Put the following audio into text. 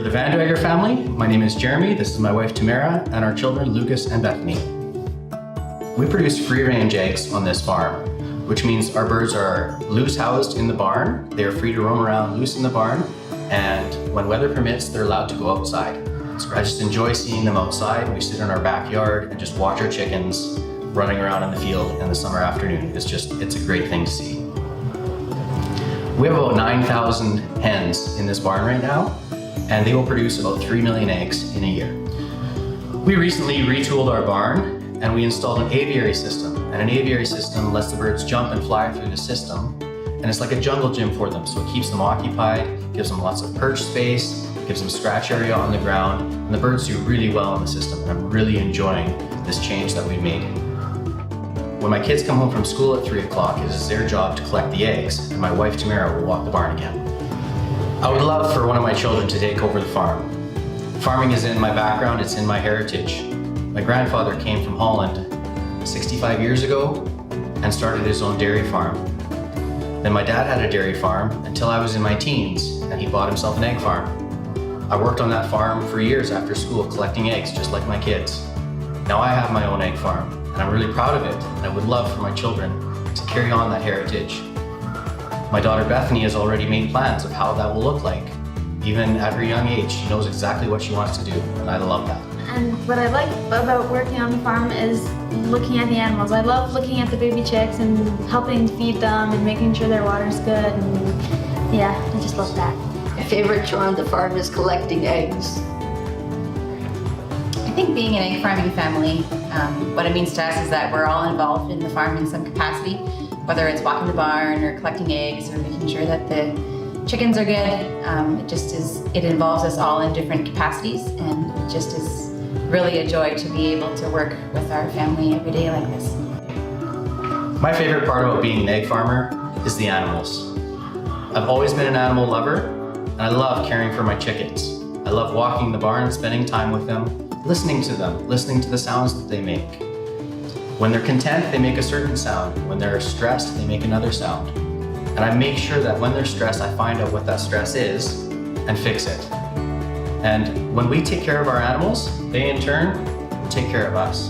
the Vaandrager family, my name is Jeremy, this is my wife Tamara, and our children Lucas and Bethany. We produce free-range eggs on this farm, which means our birds are loose housed in the barn. They are free to roam around loose in the barn, and when weather permits, they're allowed to go outside. So I just enjoy seeing them outside. We sit in our backyard and just watch our chickens running around in the field in the summer afternoon. It's a great thing to see. We have about 9,000 hens in this barn right now, and they will produce about 3 million eggs in a year. We recently retooled our barn and we installed an aviary system. And an aviary system lets the birds jump and fly through the system. And it's like a jungle gym for them, so it keeps them occupied, gives them lots of perch space, gives them scratch area on the ground, and the birds do really well in the system, and I'm really enjoying this change that we've made. When my kids come home from school at 3 o'clock, it is their job to collect the eggs, and my wife Tamara will walk the barn again. I would love for one of my children to take over the farm. Farming is in my background, it's in my heritage. My grandfather came from Holland 65 years ago and started his own dairy farm. Then my dad had a dairy farm until I was in my teens, and he bought himself an egg farm. I worked on that farm for years after school collecting eggs just like my kids. Now I have my own egg farm, and I'm really proud of it, and I would love for my children to carry on that heritage. My daughter Bethany has already made plans of how that will look like. Even at her young age, she knows exactly what she wants to do, and I love that. And what I like about working on the farm is looking at the animals. I love looking at the baby chicks and helping feed them and making sure their water's good, and yeah, I just love that. My favorite chore on the farm is collecting eggs. I think being an egg farming family, what it means to us is that we're all involved in the farm in some capacity, whether it's walking the barn or collecting eggs or making sure that the chickens are good. It involves us all in different capacities, and it just is really a joy to be able to work with our family every day like this. My favorite part about being an egg farmer is the animals. I've always been an animal lover, and I love caring for my chickens. I love walking the barn, spending time with them, listening to the sounds that they make. When they're content, they make a certain sound. When they're stressed, they make another sound. And I make sure that when they're stressed, I find out what that stress is and fix it. And when we take care of our animals, they in turn take care of us.